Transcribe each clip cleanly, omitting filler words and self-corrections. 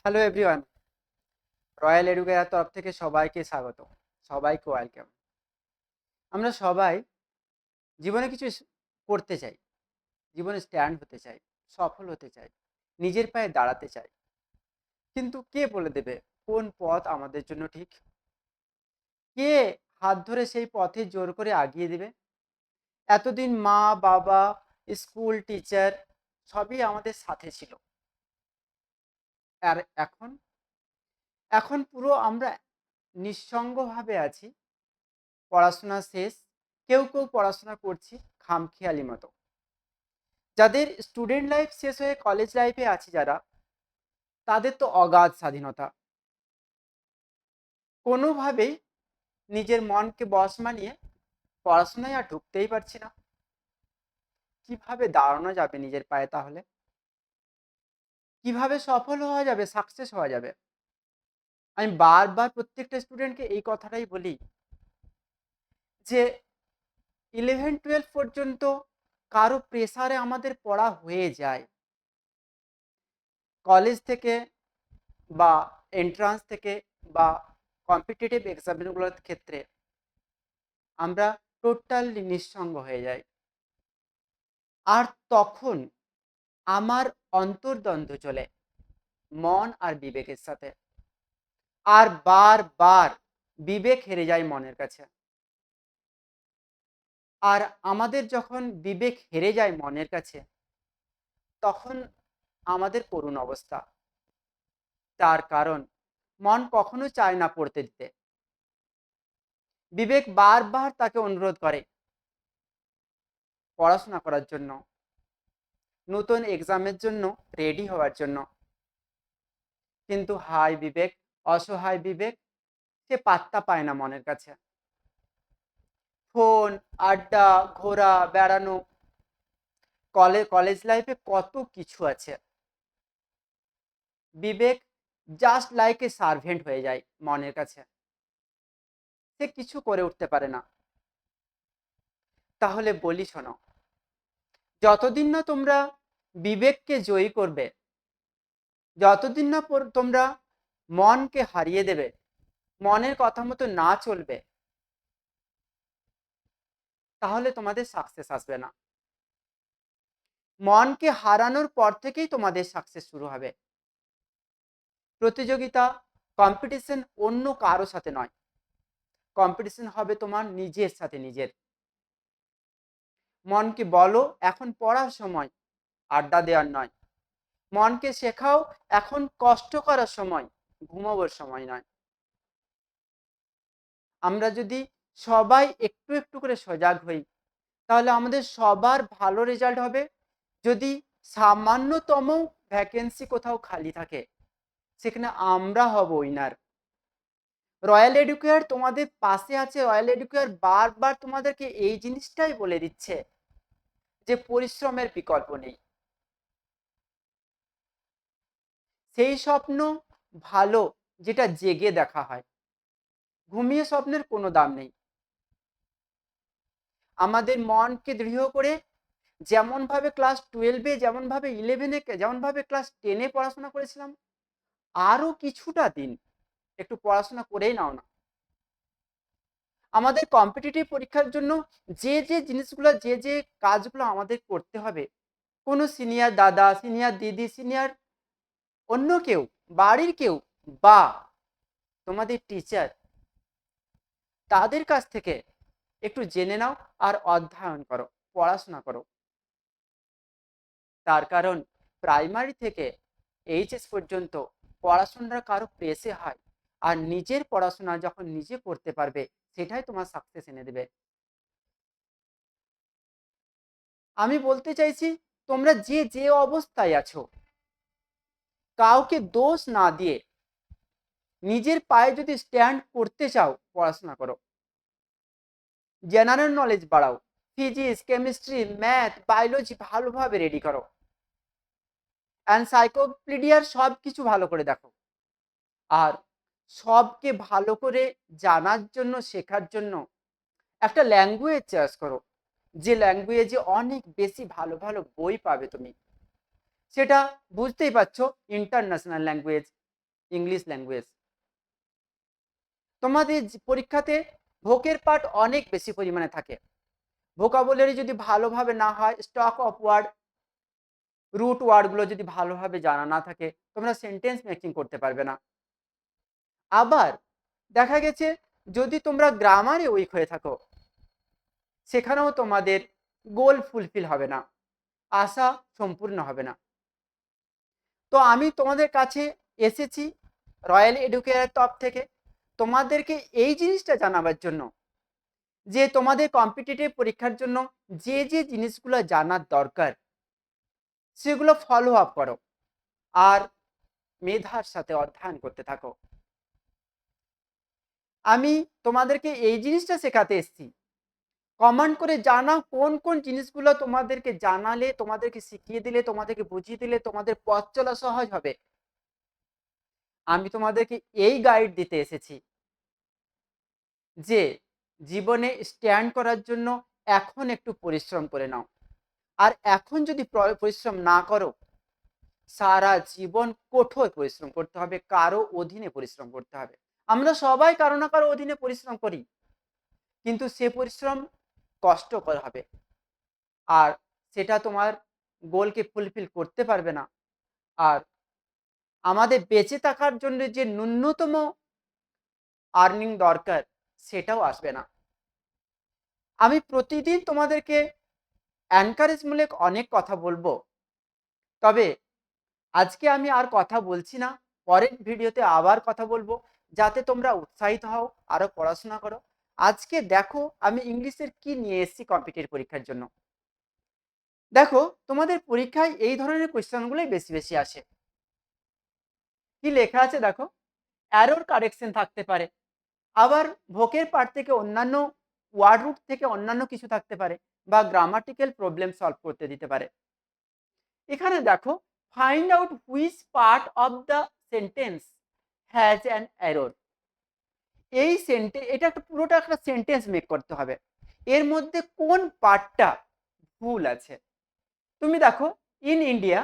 Hello everyone, royal educare তরফ থেকে সবাইকে স্বাগত, সবাইকে ওয়েলকাম। আমরা সবাই জীবনে কিছু করতে চাই, জীবনে স্ট্যান্ড হতে চাই, সফল হতে চাই, নিজের পায়ে দাঁড়াতে চাই। কিন্তু কে বলে দেবে কোন পথ আমাদের জন্য ঠিক? কে হাত ধরে সেই পথে জোর করে আগিয়ে দেবে? এতদিন মা বাবা, স্কুল টিচার সবই আমাদের সাথে ছিল। আর এখন এখন পুরো আমরা নিঃসঙ্গভাবে আছি। পড়াশোনা শেষ, কেউ কেউ পড়াশোনা করছি খামখেয়ালি মতো। যাদের স্টুডেন্ট লাইফ শেষ হয়ে কলেজ লাইফে আছে যারা, তাদের তো অগাধ স্বাধীনতা। কোনোভাবেই নিজের মনকে বশ মানিয়ে পড়াশোনায় আর ঢুকতেই পারছি না। কিভাবে দাঁড়ানো যাবে নিজের পায়ে তাহলে? কিভাবে সফল হওয়া যাবে, সাকসেস হওয়া যাবে? আমি বারবার প্রত্যেকটা স্টুডেন্টকে এই কথাটাই বলি যে 11-12 পর্যন্ত কারো প্রেসারে আমাদের পড়া হয়ে যায়। কলেজ থেকে বা এন্ট্রান্স থেকে বা কম্পিটিটিভ এক্সামগুলোর ক্ষেত্রে আমরা টোটালি নিঃসঙ্গ হয়ে যাই। আর তখন আমার অন্তর্দ্বন্দ্ব চলে মন আর বিবেকের সাথে। আর বারবার বিবেক হেরে যায় মনের কাছে। আর আমাদের যখন বিবেক হেরে যায় মনের কাছে, তখন আমাদের করুণ অবস্থা। তার কারণ মন কখনো চায় না পড়তে দিতে। বিবেক বারবার তাকে অনুরোধ করে পড়াশোনা করার জন্য, নতুন এক্সামের জন্য রেডি হওয়ার জন্য। কিন্তু হায় বিবেক, অসহায় বিবেক, সে পাত্তা পায় না মনের কাছে। ফোন, আড্ডা, ঘোরা, বেড়ানো, কলেজ লাইফে কত কিছু আছে। বিবেক জাস্ট লাইক এ সার্ভেন্ট হয়ে যায় মনের কাছে। সে কিছু করে উঠতে পারে না। তাহলে বলি শোনো, যতদিন না তোমরা বিবেককে জয়ী করবে, যতদিন না তোমরা মনকে হারিয়ে দেবে, মনের কথা মতো না চলবে, তাহলে তোমাদের সাকসেস আসবে না। মনকে হারানোর পর থেকেই তোমাদের সাকসেস শুরু হবে। প্রতিযোগিতা, কম্পিটিশন অন্য কারো সাথে নয়, কম্পিটিশন হবে তোমার নিজের সাথে নিজের। মনকে বলো এখন পড়ার সময়, আড্ডা দেওয়ার নয়। মনকে শেখাও এখন কষ্ট করার সময়, ঘুমাবার সময় নয়। আমরা যদি সবাই একটু একটু করে সজাগ হই, তাহলে আমাদের সবার ভালো রেজাল্ট হবে। যদি সামান্যতম ভ্যাকেন্সি কোথাও খালি থাকে, সেখানে আমরা হব উইনার। রয়্যাল এডুকেয়ার তোমাদের পাশে আছে। রয়্যাল এডুকেয়ার বারবার তোমাদেরকে এই জিনিসটাই বলে দিচ্ছে যে পরিশ্রমের বিকল্প নেই। সেই স্বপ্ন ভালো যেটা জেগে দেখা হয়, ঘুমিয়ে স্বপ্নের কোনো দাম নেই। আমাদের মনকে দৃঢ় করে যেমনভাবে ক্লাস 12-এ, যেমনভাবে 11-এ, যেমনভাবে ক্লাস 10-এ পড়াশোনা করেছিলাম, আরো কিছুটা দিন একটু পড়াশোনা করেই নাও না। আমাদের কম্পিটিটিভ পরীক্ষার জন্য যে যে জিনিসগুলো, যে যে কাজগুলো আমাদের করতে হবে, কোনো সিনিয়র দাদা, সিনিয়র দিদি, সিনিয়র অন্য কেউ, বাড়ির কেউ বা তোমাদের টিচার, তাদের কাছ থেকে একটু জেনে নাও আর অধ্যয়ন করো, পড়াশোনা করো। তার কারণ প্রাইমারি থেকে এইচএস পর্যন্ত পড়াশোনাটা কারো প্রেসে হয়, আর নিজের পড়াশোনা যখন নিজে করতে পারবে, সেটাই তোমার সাকসেস এনে দেবে। আমি বলতে চাইছি, তোমরা যে যে অবস্থায় আছো, কাউকে দোষ না দিয়ে নিজের পায়ে যদি স্ট্যান্ড করতে চাও, পড়াশোনা করো, জেনারেল নলেজ বাড়াও, ফিজিক্স, কেমিস্ট্রি, ম্যাথ, বায়োলজি ভালোভাবে রেডি করো, এনসাইক্লোপিডিয়ার সব কিছু ভালো করে দেখো। আর সবকে ভালো করে জানার জন্য, শেখার জন্য একটা ল্যাঙ্গুয়েজ চয়েস করো, যে ল্যাঙ্গুয়েজে অনেক বেশি ভালো ভালো বই পাবে তুমি। সেটা বুঝতেই পারছো, ইন্টারন্যাশনাল ল্যাঙ্গুয়েজ। English language. তোমাদের পরীক্ষাতে ভোকের পার্ট অনেক বেশি পরিমাণে থাকে। ভোকাবুলারি যদি ভালোভাবে না হয়, স্টক অফ ওয়ার্ড, রুট ওয়ার্ডগুলো যদি ভালোভাবে জানা না থাকে, তোমরা সেন্টেন্স মেকিং করতে পারবে না। আবার দেখা গেছে যদি তোমরা গ্রামারে উইক হয়ে থাকো, সেখানেও তোমাদের গোল ফুলফিল হবে না, আশা সম্পূর্ণ হবে না। তো আমি তোমাদের কাছে এসেছি রয়্যাল এডুকেয়ার তরফ থেকে তোমাদেরকে এই জিনিসটা জানাবার জন্য যে তোমাদের কম্পিটিটিভ পরীক্ষার জন্য যে যে জিনিসগুলো জানার দরকার সেগুলো ফলো আপ করো আর মেধার সাথে অধ্যয়ন করতে থাকো। আমি তোমাদেরকে এই জিনিসটা শেখাতে এসেছি, কমান্ড করে জানাও কোন কোন জিনিসগুলো তোমাদেরকে জানালে, তোমাদেরকে শিখিয়ে দিলে, তোমাদেরকে বুঝিয়ে দিলে তোমাদের পথ চলা সহজ হবে। আমি তোমাদেরকে এই গাইড দিতে এসেছি যে জীবনে স্ট্যান্ড করার জন্য এখন একটু পরিশ্রম করে নাও, আর এখন যদি পরিশ্রম না করো সারা জীবন কঠোর পরিশ্রম করতে হবে, কারো অধীনে পরিশ্রম করতে হবে। আমরা সবাই কারো না কারো অধীনে পরিশ্রম করি, কিন্তু সে পরিশ্রম কষ্টকর হবে আর সেটা তোমার গোলকে ফুলফিল করতে পারবে না। আর আমাদের বেঁচে থাকার জন্য যে ন্যূনতম আর্নিং দরকার সেটাও আসবে না। আমি প্রতিদিন তোমাদেরকে এনকারেজমূলক অনেক কথা বলবো, তবে আজকে আমি আর কথা বলছি না, পরের ভিডিওতে আবার কথা বলবো যাতে তোমরা উৎসাহিত হও, আরো পড়াশোনা করো। আজকে দেখো আমি ইংলিশের কি নিয়ে এসেছি কম্পিটিটিভ পরীক্ষার জন্য। দেখো তোমাদের পরীক্ষায় এই ধরনের কোয়েশ্চেনগুলোই বেশি বেশি আসে। কি লেখা আছে দেখো, অ্যারোর কারেকশন থাকতে পারে, আবার ভোকের পার্ট থেকে অন্যান্য ওয়ার্ড রুট থেকে অন্যান্য কিছু থাকতে পারে, বা গ্রামাটিক্যাল প্রবলেম সলভ করতে দিতে পারে। এখানে দেখো find out which part of the sentence has an error. এই সেন্টেন্স, এটা একটা পুরোটা একটা সেন্টেন্স মেক করতে হবে, এর মধ্যে কোন পার্টটা ভুল আছে। তুমি দেখো in India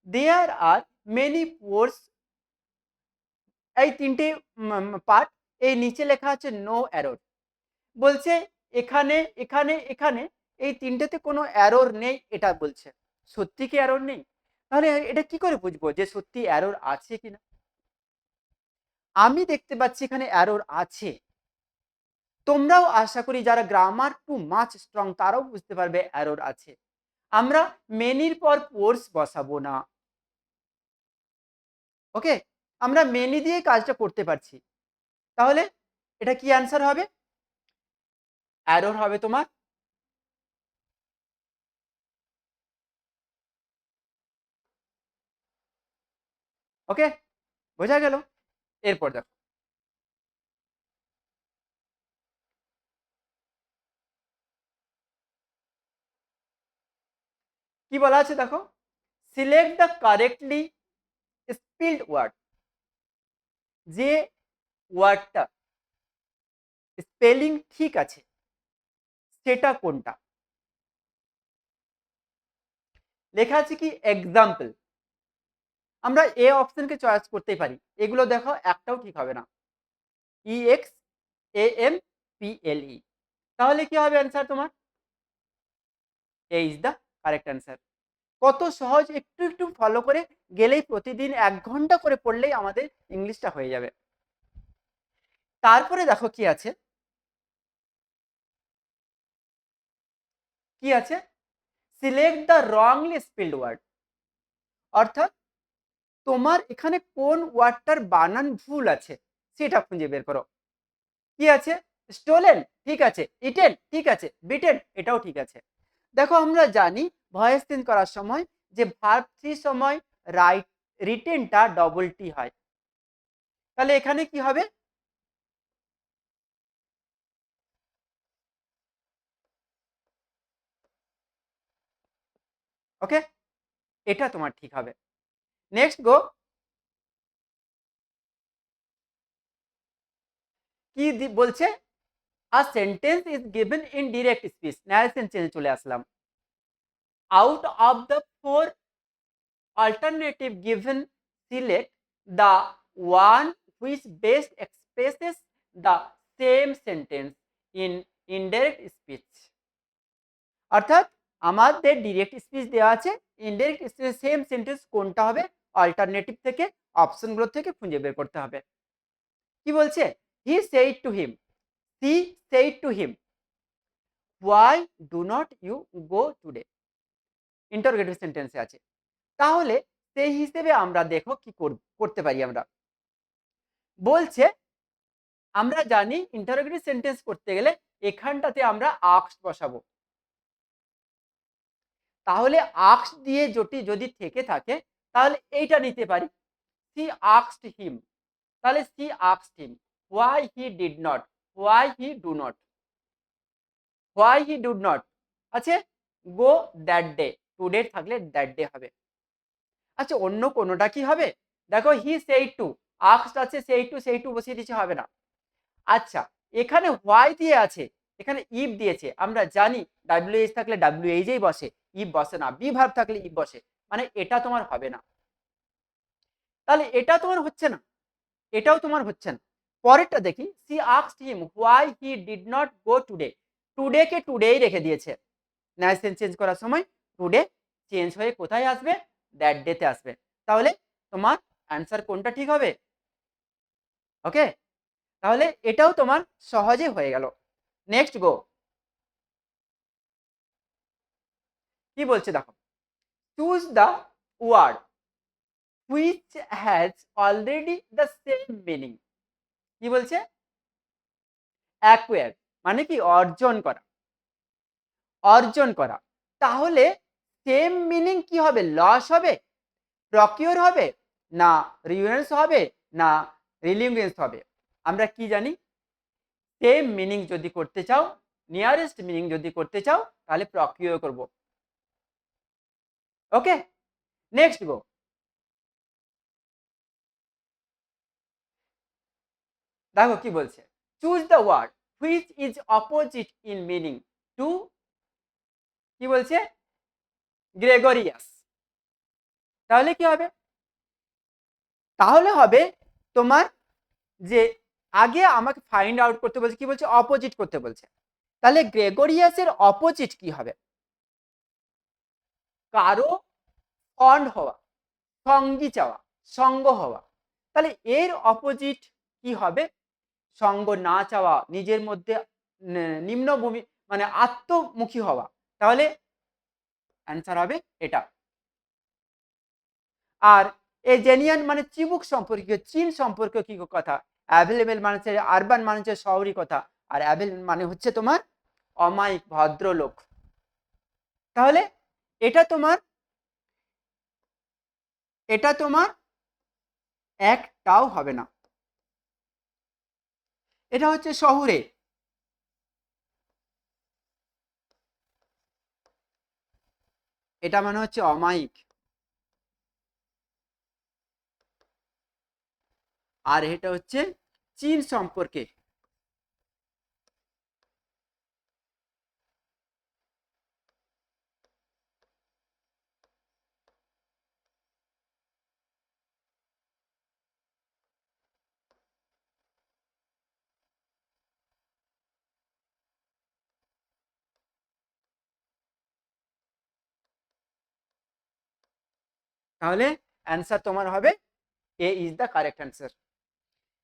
there are many pores, এই তিনটে পার্ট, এই নিচে লেখা আছে নো এরর। বলছে এখানে এখানে এখানে এই তিনটেতে কোনো এরর নেই, এটা বলছে। সত্যি কি এরর নেই? তাহলে এটা কি করে বুঝবো যে সত্যি এরর আছে কিনা? আমি দেখতে পাচ্ছি এখানে এরর আছে। তোমরাও আশা করি যারা গ্রামার টু মাচ স্ট্রং তারাও বুঝতে পারবে এরর আছে। আমরা মেনির পর পোর্স বসাবো না, ওকে? আমরা মেনি দিয়ে কাজটা করতে পারছি। তাহলে এটা কি অ্যান্সার হবে? এরর হবে তোমার ওকে, বোঝা গেল? এরপর দেখো কি বলা আছে, দেখো select the correctly spelled word. যে ওয়ার্ডটা স্পেলিং ঠিক আছে সেটা কোনটা? লেখা আছে কি এক্সাম্পল। আমরা এ অপশনকে চয়েস করতেই পারি, এগুলো দেখো একটাও ঠিক হবে না। EXAMPLE, তাহলে কি হবে অ্যান্সার তোমার? এ ইজ দ্য কারেক্ট অ্যান্সার। কত সহজ, একটু একটু ফলো করে গেলেই, প্রতিদিন 1 ঘন্টা করে পড়লেই আমাদের ইংলিশটা হয়ে যাবে। তারপরে দেখো কি আছে, কি আছে, select the wrongly spelled word. অর্থাৎ তোমার এখানে কোন ওয়ার্ডটার বানান ভুল আছে সেটা খুঁজে বের করো। কি আছে? স্টোলেন ঠিক আছে, ইটেন ঠিক আছে, বিটেন এটাও ঠিক আছে। দেখো আমরা জানি ভয়েস চেঞ্জ করার সময় যে ভার্ব থ্রি সময় রাইট রিটেনটা ডবল টি হয়, তাহলে এখানে কি হবে? ওকে, এটা তোমার ঠিক হবে। নেক্সট গো, কি বলছে? A sentence is given in direct speech, narration চেঞ্জে চলে আসলাম। Out of the four alternative given, select the one which best expresses the same sentence in indirect speech. অর্থাৎ আমাদের ডিরেক্ট স্পিচ দেওয়া আছে, ইনডাইরেক্ট স্পিচ সেম সেন্টেন্স কোনটা হবে alternative থেকে অপশনগুলো থেকে খুঁজে বের করতে হবে। কি বলছে? He said to him, she said to him, why do not you go today, interrogative সেন্টেন্সে আছে। তাহলে সেই হিসেবে আমরা দেখো কি করতে পারি। আমরা বলছে আমরা জানি ইন্টারোগেটিভ সেন্টেন্স করতে গেলে এখানটাতে আমরা আস্কড বসাবো। তাহলে আস্কড দিয়ে যদি থেকে থাকে তাহলে এইটা নিতে পারি, সি আস্কড হিম, তাহলে she asked him why he did not, why he do not, why he do not আছে গো দ্যাট ডে, টুডে থাকলে দ্যাট ডে হবে। আচ্ছা অন্য কোনোটা কি হবে? দেখো হি সেইড টু, আস্কড আছে সেই টু বসিয়ে দিচ্ছে, হবে না। আচ্ছা এখানে হোয়াই দিয়ে আছে, এখানে ইফ দিয়েছে, আমরা জানি ডাব্লিউএইচ থাকলে ডাব্লিউএইচই বসে, ইফ বসে না, বি ভার্ব থাকলে ইফ বসে, মানে এটা তোমার হবে না। তাহলে এটা তোমার হচ্ছে না, এটাও তোমার হচ্ছে না। পরেরটা দেখি, she asked him why he did not go today, today K today রেখে দিয়েছে, ন্যাশন চেঞ্জ করার সময় টুডে চেঞ্জ হয়ে কোথায় আসবে? দ্যাট ডেতে আসবে। তাহলে তোমার অ্যান্সার কোনটা ঠিক হবে? ওকে, তাহলে এটাও তোমার সহজে হয়ে গেল। Next go. কি বলছে দেখো, choose the word which has already the same meaning. কি বলছে? অ্যাকোয়ার মানে কি? অর্জন করা, অর্জন করা। তাহলে সেম মিনিং কি হবে? লস হবে, প্রকিউর হবে, না রিউনেন্স হবে, না রিলিঙ্গুয়েন্স হবে? আমরা কি জানি? সেম মিনিং যদি করতে চাও, নিয়ারেস্ট মিনিং যদি করতে চাও, তাহলে প্রকিউর করব। Okay, next go. দেখো কি বলছে, choose the word which is opposite in meaning to, কি বলছে? গ্রেগরিয়াস। তাহলে কি হবে? তাহলে হবে তোমার যে আগে আমাকে ফাইন্ড আউট করতে বলছে, কি বলছে? অপোজিট করতে বলছে। তাহলে গ্রেগরিয়াসের অপোজিট কি হবে? কারো ফন্ড হওয়া, সঙ্গী চাওয়া, সঙ্গ হওয়া। তাহলে এর অপোজিট কি হবে? সঙ্গ না চাওয়া, নিজের মধ্যে নিম্নভূমি মানে আত্মমুখী হওয়া। তাহলে অ্যান্সার হবে এটা। আর এজেনিয়ান মানে চিবুক সম্পর্কীয়, চীন সম্পর্কীয় কি কথা? অ্যাভেলেবেল মানে হচ্ছে আরবান মানে হচ্ছে শহরী কথা, আর অ্যাভেলেবেল মানে হচ্ছে তোমার অমায়িক ভদ্রলোক। তাহলে এটা তোমার, এটা তোমার একটাও হবে না। এটা হচ্ছে শহুরে, এটা মানে হচ্ছে অমায়িক, আর এটা হচ্ছে চীন সম্পর্কে। তাহলে অ্যান্সার তোমার হবে A is the correct answer.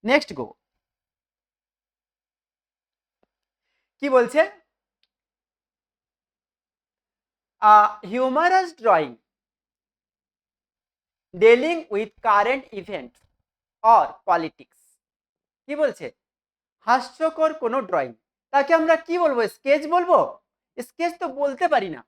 Next go. কি বলছে? Humorous drawing dealing with current event or politics. কি বলছে? হাস্যকর কোনো ড্রয়িং, তাকে আমরা কি বলবো? স্কেচ বলবো? স্কেচ তো বলতে পারি না।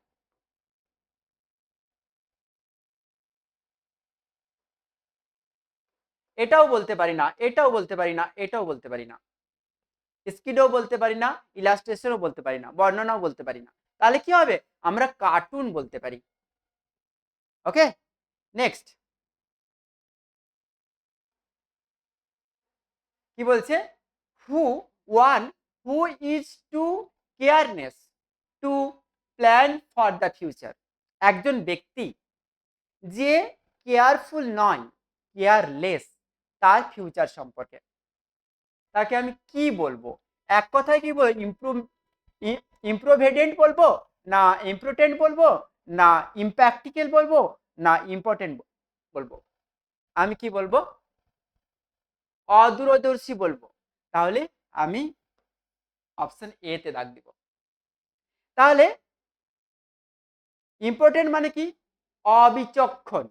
এটাও বলতে পারি না, এটাও বলতে পারি না, এটাও বলতে পারি না, স্কিডও বলতে পারি না, ইলাস্ট্রেশনও বলতে পারি না, বর্ণনাও বলতে পারি না। তাহলে কি হবে? আমরা কার্টুন বলতে পারি। Okay, next. কি বলছে? Who one who is too careless to plan for the future. একজন ব্যক্তি যে কেয়ারফুল নয়, কেয়ারলেস, তার ফিউচার সম্পর্কে। তাকে আমি কি বলবো? এক কথায় কি বলবো? ইমপ্রোভেডেন্ট বলবো, না ইম্পোর্টেন্ট বলবো, না ইম্প্র্যাকটিক্যাল বলবো, না ইম্পর্টেন্ট বলবো? আমি কি বলবো? অদূরদর্শী বলবো। তাহলে আমি অপশন এ তে দাগ দিব। তাহলে ইম্পর্টেন্ট মানে কি? অবিচক্ষণ।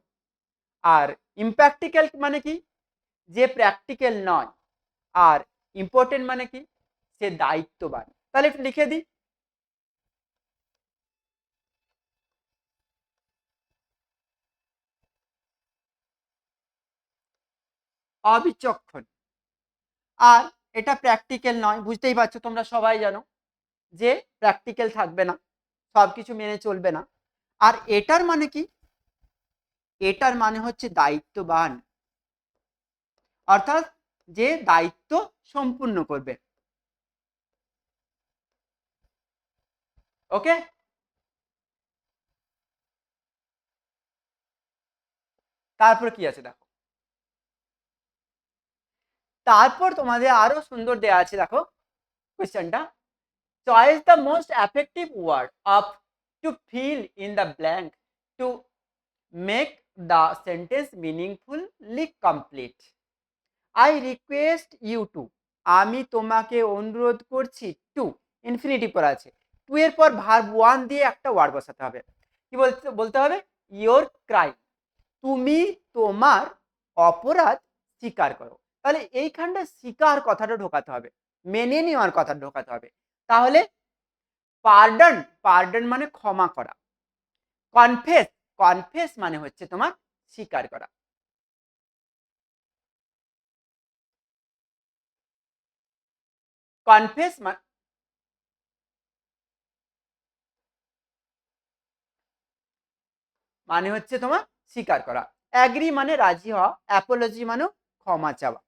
আর ইম্প্র্যাকটিক্যাল মানে কি? যে প্র্যাকটিক্যাল নয়। আর ইম্পর্টেন্ট মানে কি? সে দায়িত্ববান। তাহলে একটু লিখে দিই। অবিচক্ষণ। আর এটা প্র্যাকটিক্যাল নয়, বুঝতেই পারছো, তোমরা সবাই জানো যে প্র্যাকটিক্যাল থাকবে না, সব কিছু মেনে চলবে না। আর এটার মানে কি? এটার মানে হচ্ছে দায়িত্ববান, অর্থাৎ যে দায়িত্ব সম্পূর্ণ করবে। ওকে, তারপর কি আছে দেখো। তারপর তোমাদের আরো সুন্দর দেয়া আছে, দেখো কোয়েশ্চেনটা। Choice the most effective word of to fill in the blank to make the sentence meaningfully complete. I request you to, আমি তোমাকে অনুরোধ করছি। টু ইনফিনিটিভ করা আছে, টু এর পর ভার্ব ওয়ান দিয়ে একটা ওয়ার্ড বসাতে হবে। কি বলতে বলতে হবে? ইয়োর ক্রাইম, তুমি তোমার অপরাধ স্বীকার করো। তাহলে এইখানটা স্বীকার কথাটা ঢোকাতে হবে, মেনে নেওয়ার কথা ঢোকাতে হবে। তাহলে পার্ডন, পার্ডন মানে ক্ষমা করা। কনফেস, কনফেস মানে হচ্ছে তোমার স্বীকার করা। কনফেস মানে হচ্ছে তোমার স্বীকার করা। অ্যাগ্রি মানে রাজি হওয়া, অ্যাপোলজি মানে ক্ষমা চাওয়া।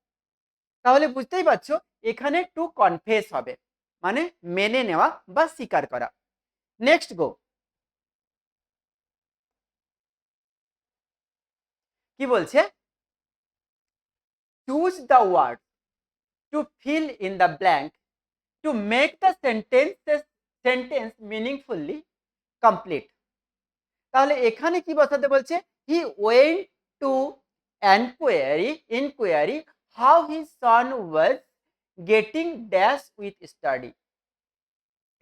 তাহলে বুঝতেই পারছো এখানে টু কনফেস হবে, মানে মেনে নেওয়া বা স্বীকার করা। Next go. কি বলছে? Choose the word to fill in the blank to make the sentence meaningfully complete. তাহলে এখানে কি বসাতে বলছে? He went to inquiry how his son was getting dash with study.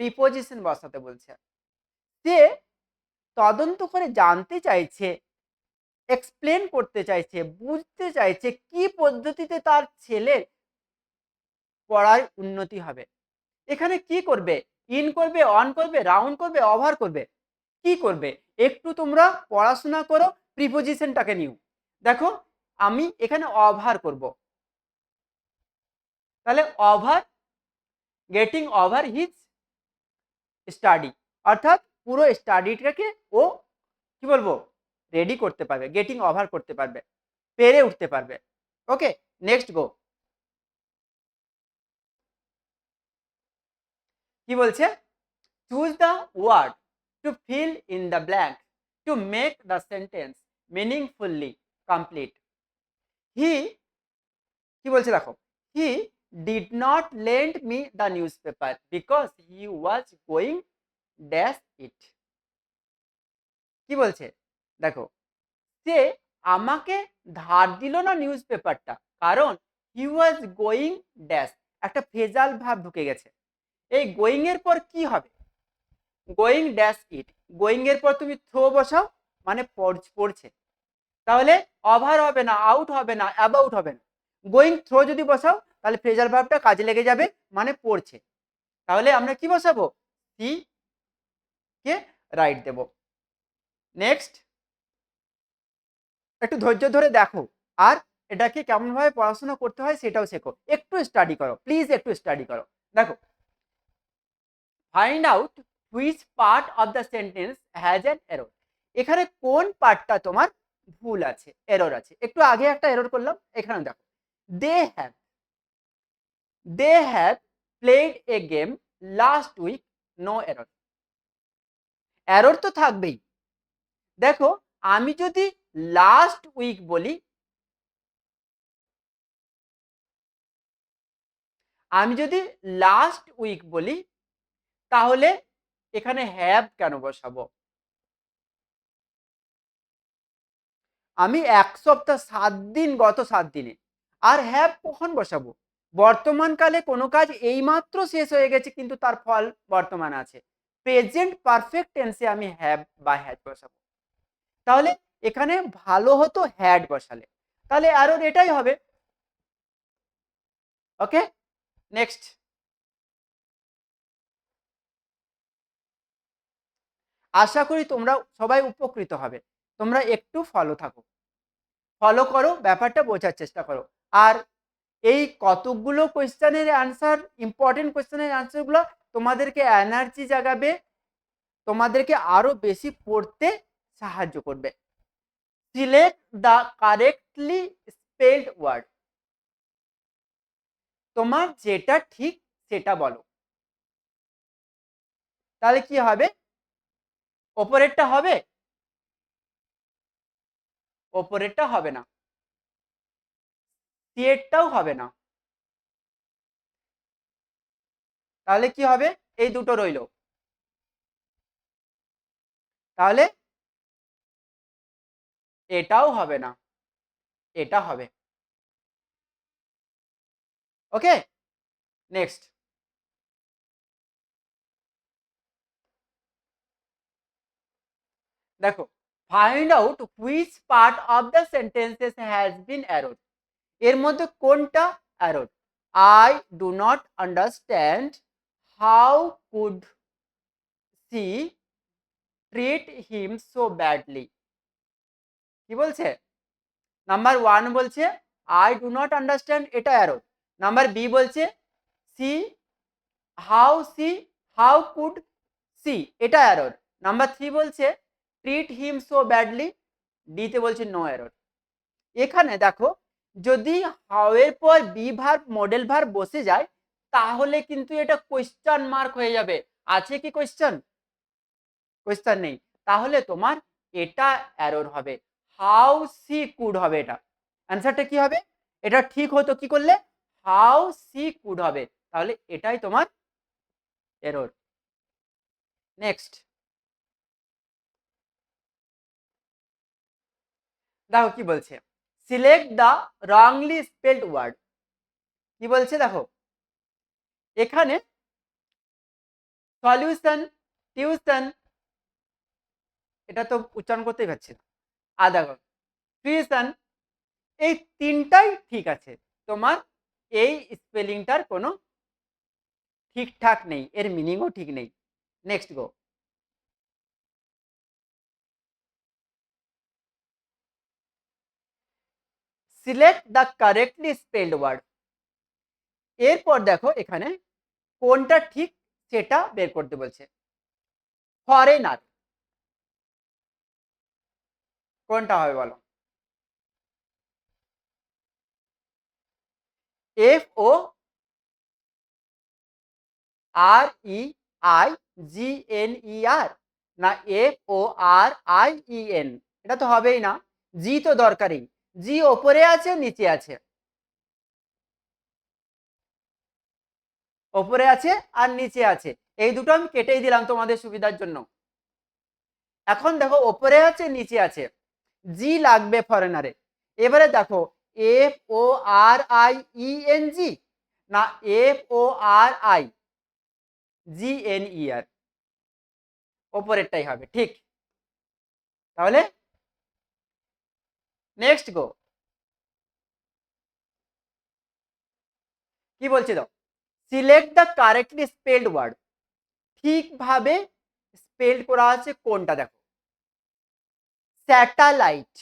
Preposition বসাতে বলছে। সে তদন্ত করে জানতে চাইছে, এক্সপ্লেন করতে চাইছে, বুঝতে চাইছে কি পদ্ধতিতে তার ছেলের পড়ায় উন্নতি হবে। এখানে কি করবে? ইন করবে, অন করবে, রাউন্ড করবে, ওভার করবে? কি করবে? একটু তোমরা পড়াশোনা করো প্রিপোজিশনটাকে নিও। দেখো আমি এখানে ওভার করব। তাহলে over, getting over his study, অর্থাৎ পুরো স্টাডিটাকে ও কি বলবো রেডি করতে পারবে, গেটিং ওভার করতে পারবে, পেরে উঠতে পারবে। Okay, next go. কি বলছে? Choose the word to fill in the blank to make the sentence meaningfully complete. He কি বলছে দেখো, he did not lend me the newspaper because he was going dash it. কি বলছে দেখো, সে আমাকে ধার দিল না নিউজ পেপারটা, কারণ হি ওয়াজ গোয়িং ড্যাশ, একটা ফেজাল ভাব ঢুকে গেছে। এই গোয়িং এর পর কি হবে? গোয়িং ড্যাশ ইট, গোয়িং এর পর তুমি থ্রো বসাও, মানে পড়ছে। তাহলে ওভার হবে না, আউট হবে না, অ্যাবাউট হবে না। গোয়িং থ্রো যদি বসাও তাহলে ফ্রেজাল ভার্বটা কাজে লেগে যাবে, মানে পড়ছে। তাহলে আমরা কি বসাবো? সি কে রাইট দেব। নেক্সট, একটু ধৈর্য ধরে দেখো, আর এটাকে কেমন ভাবে পড়াশোনা করতে হয় সেটাও শেখো, একটু স্টাডি করো প্লিজ, একটু স্টাডি করো। দেখো, find out which part of the sentence has an error. এখানে কোন পার্টটা তোমার ভুল আছে, এরর আছে। একটু আগে একটা এরর করলাম, এখানে দেখো, they have, they have played a game last week, no error. Error তো থাকবেই। দেখো আমি যদি লাস্ট উইক বলি, আমি যদি লাস্ট উইক বলি তাহলে এখানে হ্যাভ কেন বসাবো? আমি এক সপ্তাহ 7 দিন, গত 7 দিনে। আর হ্যাভ কখন বসাবো? বর্তমানকালে কোনো কাজ এইমাত্র শেষ হয়ে গেছে কিন্তু তার ফল বর্তমানে আছে। প্রেজেন্ট পারফেক্ট টেন্সে আমি হ্যাভ বা হ্যাড বসাবো। তাহলে এখানে ভালো হতো হ্যাড বসালে। তাহলে আরও এটাই হবে। Okay, next. আশা করি তোমরা সবাই উপকৃত হবে। তোমরা একটু ফলো করো, ব্যাপারটা বোঝার চেষ্টা করো। আর এই কতগুলো কোয়েশ্চেনের অ্যান্সার, ইম্পর্টেন্ট কোয়েশ্চেনের অ্যান্সারগুলো তোমাদেরকে এনার্জি জাগাবে, তোমাদেরকে আরো বেশি পড়তে সাহায্য করবে। Select the correctly spelled word. তোমার যেটা ঠিক সেটা বলো। তাহলে কি হবে? ওপরেরটা হবে? ওপরেরটা হবে না, সিয়েরটাও হবে না। তাহলে কি হবে? এই দুটো রইল। তাহলে এটাও হবে না, এটা হবে। Okay, next. দেখো, find out which part of the sentences has been arrowed. এর মধ্যে কোনটা arrowed? I do not understand how could she treat him so badly. কি বলছে? নাম্বার 1 বলছে আই ডু নট আন্ডারস্ট্যান্ড, এটা অ্যারোড। নাম্বার বি বলছে C how could C, এটা অ্যারোড। Number 3 বলছে ট্রিট হিম সো ব্যাডলি, ডিতে বলছে নো অ্যারোড। এখানে দেখো, যদি হাউ এর পর বি ভার্ব, মডেল ভার্ব বসে যায় তাহলে কিন্তু এটা কোয়েশ্চেন মার্ক হয়ে যাবে। আছে কি কোয়েশ্চেন? কোয়েশ্চেন নেই। তাহলে তোমার এটা এরর হবে, হাউ সি কুড হবে। এটা অ্যান্সারটা কি হবে? এটা ঠিক হতো কি করলে? হাউ সি কুড হবে। তাহলে এটাই তোমার এরর। নেক্সট, দেখো কি বলছে, select the wrongly spelled word. কি বলছে দেখো, এখানে সলিউশন, টিউশন, এটা তো উচ্চারণ করতেই পারছি না। আর দেখো টিউশন, এই তিনটাই ঠিক আছে। তোমার এই স্পেলিংটার কোনো ঠিকঠাক নেই, এর মিনিংও ঠিক নেই। Next go. Select the correctly spelled word. এরপর দেখো এখানে কোনটা ঠিক সেটা বের করতে বলছে। ফরেনার কোনটা হবে বলো? F O R E I G N E R, না F O R I E N? এটা তো হবেই না, জি তো দরকারই। জি ওপরে আছে নিচে আছে, ওপরে আছে আর নিচে আছে, এই দুটো আমি কেটেই দিলাম তোমাদের সুবিধার জন্য। এখন দেখো ওপরে আছে নিচে আছে, জি লাগবে ফরেনারে। এবারে দেখো F O R I E N G, না F O R I G N E R? ওপরেরটাই হবে ঠিক। তাহলে নেক্সট গো। কি বলছি দাও, select the correctly spelled word. ঠিকভাবে স্পেলড করা আছে কোনটা দেখো, স্যাটেলাইট।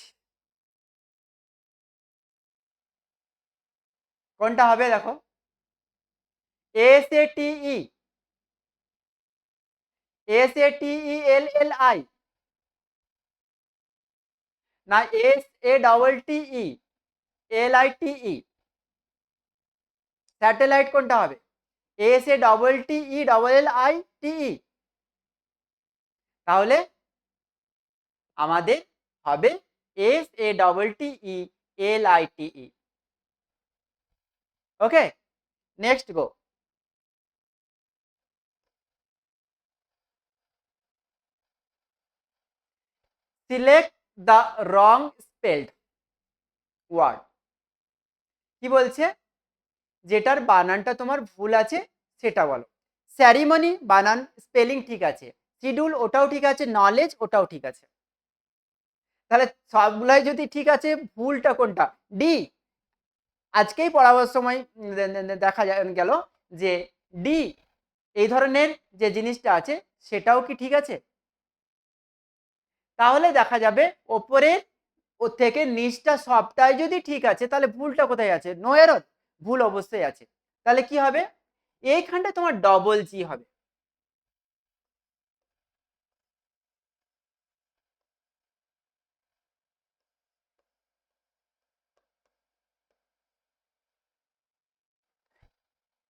কোনটা হবে দেখো? S A T E, S A T E L L I, না S A double T E L I T E? Satellite কোনটা হবে? S A double T E double L I T E? তাহলে আমাদের হবে S A double T E L I T E. Okay, next go. Select the wrong spelled word. কি বলছে? যেটার বানানটা তোমার ভুল আছে সেটা বলো। সেরিমনি বানান স্পেলিং ঠিক আছে, শিডিউল ওটাও ঠিক আছে, নলেজ ওটাও ঠিক আছে। তাহলে সবগুলাই যদি ঠিক আছে, ভুলটা কোনটা? ডি। আজকেই পড়াবার সময় দেখা গেল যে ডি এই ধরনের যে জিনিসটা আছে সেটাও কি ঠিক আছে? তাহলে দেখা যাবে ওপরের ও থেকে নিচটা সবটাই যদি ঠিক আছে, তাহলে ভুলটা কোথায় আছে? নো এরর, ভুল অবশ্যই আছে। তাহলে কি হবে? এইখানটা তোমার ডবল জি হবে।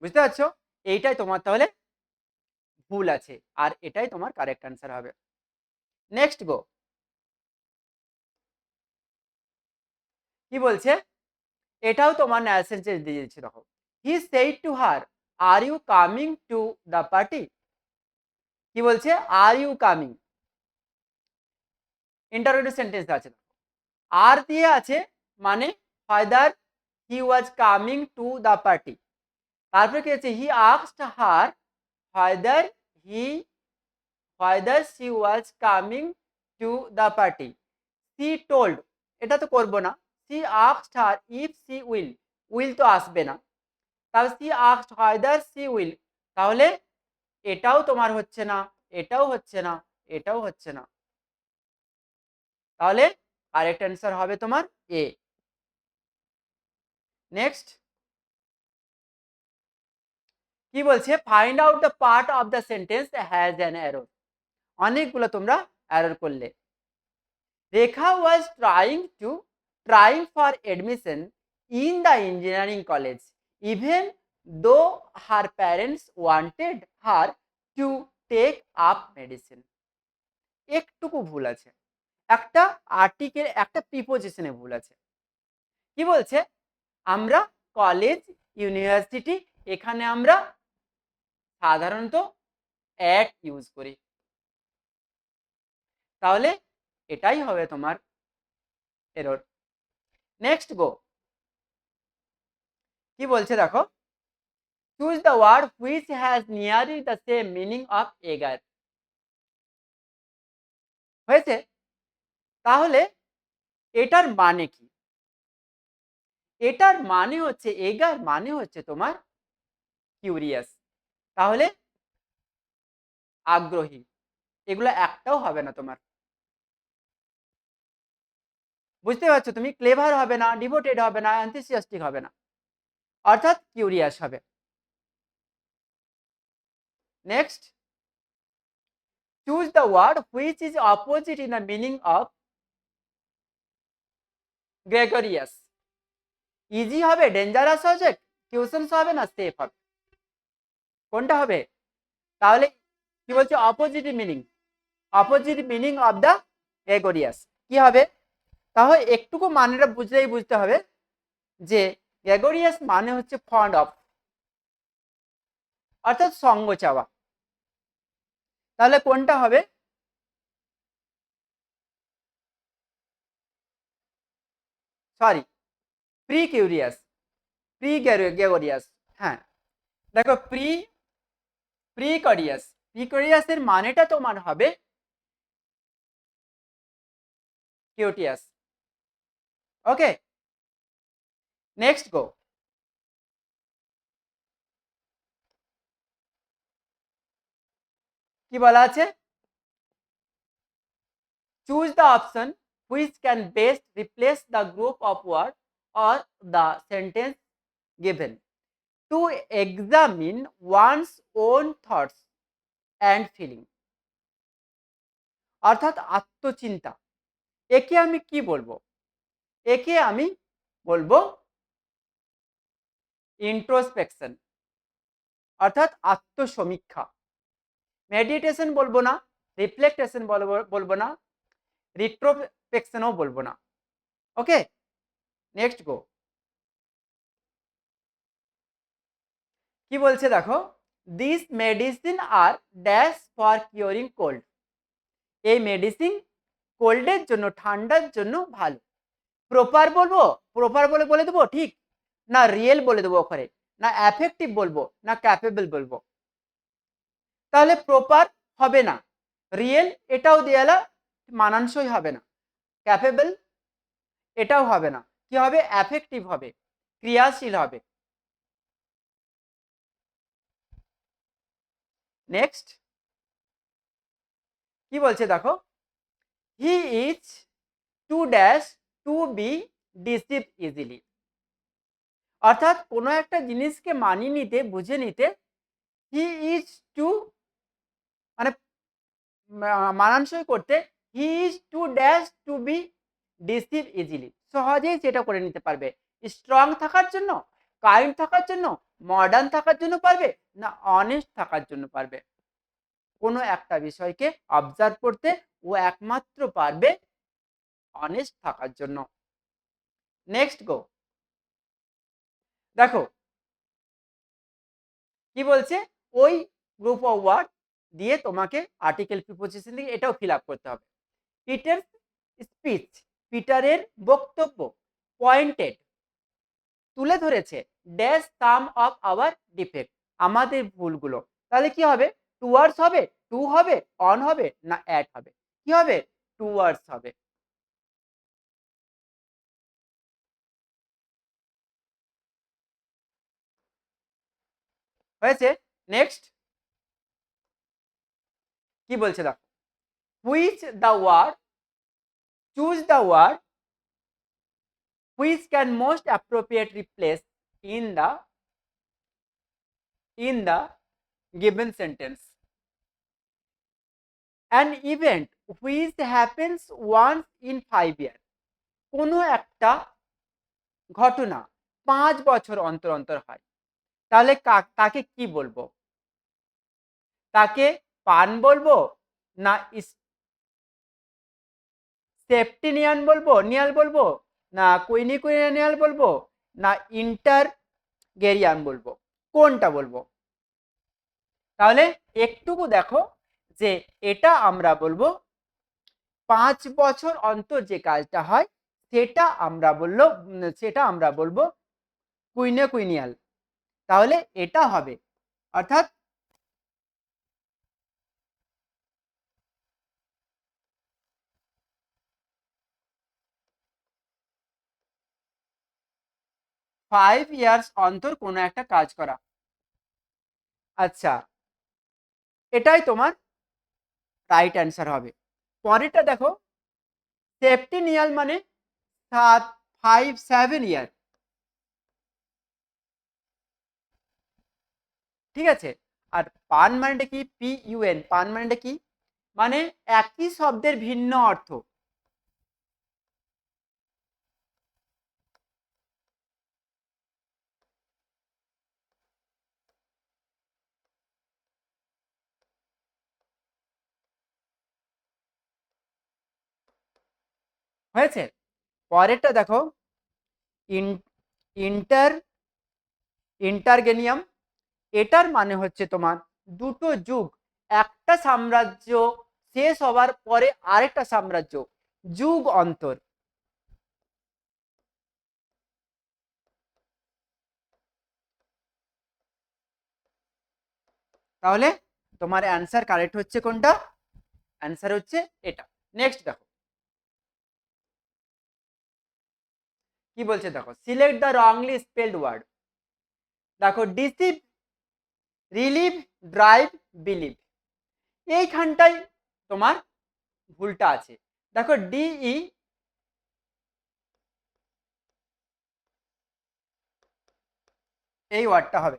বুঝতে পারছো? এইটাই তোমার তাহলে ভুল আছে, আর এটাই তোমার কারেক্ট অ্যান্সার হবে। Next go. কি বলছে? এটাও তোমার সেন্টেন্স দিয়ে দিচ্ছি, দেখো। He said to her, are you coming to the party? কি বলছে? Are you coming, interrogative sentence আছে, আর দিয়ে আছে মানে father he was coming to the party. তারপরে কি আছে? He asked her father he father she was coming to the party. She told, এটা তো করবো না। She asked her if she will, will তো আসবে না। তাহলে she asked father she will, তাহলে এটাও তোমার হচ্ছে না, এটাও হচ্ছে না, এটাও হচ্ছে না। তাহলে কারেক্ট অ্যান্সার হবে তোমার এ। নেক্সট কি বলছে? Find out the part of the sentence has an error. অনেকগুলো তোমরা এরর করলে। Rekha was trying for admission in the engineering college even though her parents wanted her to take up medicine. একটুকু ভুল আছে, একটা আর্টিকেল, একটা প্রিপোজিশনে ভুল আছে। কি বলছে? আমরা কলেজ ইউনিভার্সিটি এখানে আমরা সাধারণত অ্যাট ইউজ করি, তাহলে এটাই হবে তোমার এরর। Next go. কি বলছে দেখো? Choose the word which has nearly the same meaning of eager. হয়েছে? তাহলে এটার মানে কি? এটার মানে হচ্ছে, এগার মানে হচ্ছে তোমার কিউরিয়াস, তাহলে আগ্রহী। এগুলো একটাও হবে না তোমার। বুঝতে পারছো? তুমি ক্লেভার হবে না, ডিভোটেড হবে না, এনথুসিয়াস্টিক হবে না, অর্থাৎ কিউরিয়াস হবে। Next, choose the word which is opposite in the meaning of gregarious. Easy হবে, ডেঞ্জারাস হবে, টিউশনস হবে না সেফ হবে? কোনটা হবে? তাহলে কি বলছে? Opposite meaning of the gregarious কি হবে? তাহলে একটুকু মানেটা বুঝতে হবে যে গ্রেগরিয়াস মানে হচ্ছে ফন্ড অফ, অর্থাৎ সঙ্গ চাওয়া। তাহলে কোনটা হবে? Sorry, precarious, gregarious. হ্যাঁ দেখো, প্রিকরিয়াসের মানেটা তোমার হবে কিউটিয়াস। ওকে, নেক্সট গো। কি বলা আছে? Choose the option which can best replace the group of word or the sentence given to examine one's own thoughts and feeling. অর্থাৎ আত্মচিন্তা। একে আমি কি বলবো? একে আমি বলবো ইন্ট্রোস্পেকশন, অর্থাৎ আত্মসমীক্ষা। মেডিটেশন বলবো না, রিফ্লেকটেশন বলবো না, রিট্রোস্পেকশনও বলবো না। Okay, next go. কি বলছে দেখো? This medicine are dash for curing cold. এই মেডিসিন কোল্ডের জন্য, ঠান্ডার জন্য ভালো। প্রপার বলবো, প্রপার বলে দেবো ঠিক, না রিয়েল বলে দেবো ওখানে, না অ্যাফেক্টিভ বলবো, না ক্যাপেবল বলবো? তাহলে প্রপার হবে না, রিয়েল এটাও দেয়ালা মানানসই হবে না, ক্যাপেবল এটাও হবে না, কি হবে? অ্যাফেক্টিভ হবে, ক্রিয়াশীল হবে। নেক্সট কি বলছে দেখো, he is to dash to be deceive easily. অর্থাৎ কোনো একটা জিনিসকে মানিয়ে নিতে, বুঝে নিতে হি ইজ টু মানে মানানসই করতে he is to dash to be deceive easily, সহজেই সেটা করে নিতে পারবে। স্ট্রং থাকার জন্য, কাইন্ড থাকার জন্য, মডার্ন থাকার জন্য পারবে, না অনেস্ট থাকার জন্য পারবে? কোনো একটা বিষয়কে অবজার্ভ করতে ও একমাত্র পারবে অনেস্ট থাকার জন্য। নেক্সট গো, দেখো কি বলছে, ওই গ্রুপ অফ ওয়ার্ড দিয়ে তোমাকে আর্টিকেল প্রিপোজিশন দিয়ে এটাও ফিল আপ করতে হবে। পিটার স্পিচ, পিটারের বক্তব্য, পয়েন্টেড তুলে ধরেছে dash some of our defect, আমাদের ভুলগুলো। তাহলে কি হবে? টুয়ার্ডস হবে, টু হবে, অন হবে, না অ্যাট হবে? কি হবে? টুয়ার্ডস হবে। হয়েছে? নেক্সট কি বলছে দেখো, which the word, choose the word which can most appropriately place in the given sentence an event which happens once in 5 years, কোনো একটা ঘটনা 5 বছর অন্তর অন্তর হয়, তাহলে তাকে কি বলবো? তাকে পান বলবো, না সেপ্টিনিয়ান বলবো, নিয়াল বলবো, না কুইনিকুইনিয়াল বলবো, না ইন্টার গেরিয়ান বলবো? কোনটা বলবো? তাহলে একটুকু দেখো যে এটা আমরা বলবো 5 বছর অন্তর যে কাজটা হয় সেটা আমরা বলবো কুইনিকুইনিয়াল। তাহলে এটা হবে, অর্থাৎ ফাইভ ইয়ার্স অন্তর কোনো একটা কাজ করা। আচ্ছা, এটাই তোমার রাইট অ্যান্সার হবে। পরেরটা দেখো, সেপ্টিনিয়াল মানে 7 ইয়ার, ঠিক আছে? আর পান মানেটা কি? PUN, পান মানেটা কি? মানে একই শব্দের ভিন্ন অর্থ। হয়েছে? পরেরটা দেখো, ইন্টার ইন্টারগেনিয়াম, এটার মানে হচ্ছে তোমার দুটো যুগ, একটা সাম্রাজ্য শেষ হবার পরে আরেকটা সাম্রাজ্য, যুগ অন্তর। তাহলে তোমার অ্যান্সার কারেক্ট হচ্ছে কোনটা? অ্যান্সার হচ্ছে এটা। নেক্সট দেখো কি বলছে, দেখো select the wrongly spelled word. দেখো ডিসিভ, রিলিভ, ড্রাইভ, বিলিভ, এইখানটাই তোমার ভুলটা আছে। দেখো ডিই, এই ওয়ার্ডটা হবে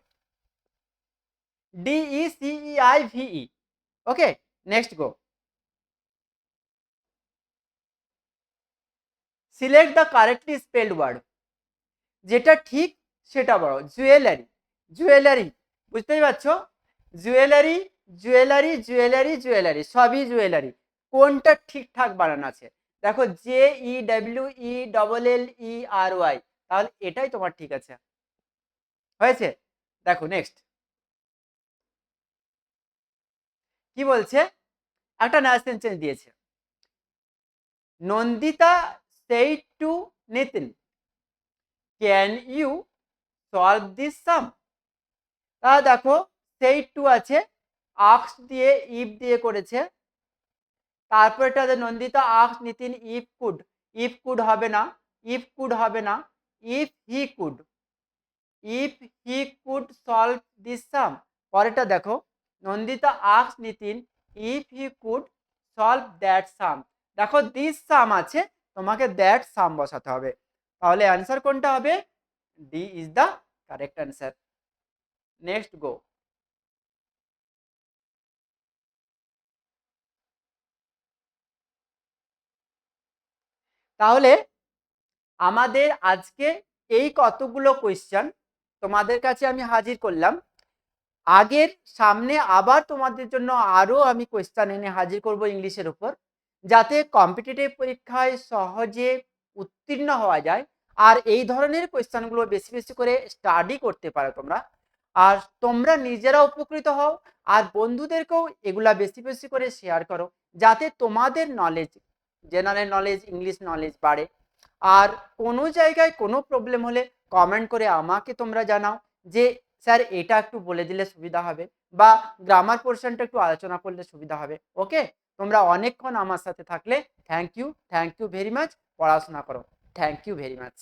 DECEIVE। Okay, next go, select the correctly spelled word, যেটা ঠিক সেটা বলো। জুয়েলারি, জুয়েলারি, বুঝতেই পারছো? জুয়েলারি, জুয়েলারি, জুয়েলারি, জুয়েলারি, সবই জুয়েলারি। কোনটা ঠিকঠাক বানানো আছে? দেখো JEWELLERY, তাহলে এটাই তোমার ঠিক আছে। হয়েছে? দেখো নেক্সট কি বলছে, একটা ন্যাশ সেন্টেন্স দিয়েছে, Nandita said to Nitin, can you solve this sum? তাহলে দেখো said to আছে, asked দিয়ে if দিয়ে করেছে, তারপর এটাতে Nandita asked Nitin if could হবে না, if he could solve this sum। পরেরটা দেখো Nandita asked Nitin if he could solve that sum। দেখো this sum আছে, তোমাকে that sum বসাতে হবে, তাহলে অ্যান্সার কোনটা হবে? D is the correct answer. Next গো। তাহলে আমাদের আজকে এই কতগুলো কোয়েশ্চেন তোমাদের কাছে আমি হাজির করলাম। আগের সামনে আবার তোমাদের জন্য আরও আমি কোয়েশ্চেন এনে হাজির করব ইংলিশের উপর, যাতে কম্পিটিটিভ পরীক্ষায় সহজে উত্তীর্ণ হওয়া যায়। আর এই ধরনের কোয়েশ্চেনগুলো বেশি বেশি করে স্টাডি করতে পারো তোমরা, আর তোমরা নিজেরা উপকৃত হও, আর বন্ধুদেরকেও এগুলা বেশি বেশি করে শেয়ার করো, যাতে তোমাদের knowledge, general knowledge, English knowledge বাড়ে। আর কোনো জায়গায় কোনো প্রবলেম হলে কমেন্ট করে আমাকে তোমরা জানাও যে স্যার এটা একটু বলে দিলে সুবিধা হবে, বা গ্রামার পোর্শনটা একটু আলোচনা করলে সুবিধা হবে। ওকে, তোমরা অনেকক্ষণ আমার সাথে থাকলে থ্যাংক ইউ ভেরি মাচ। পড়াশোনা করো। Thank you very much.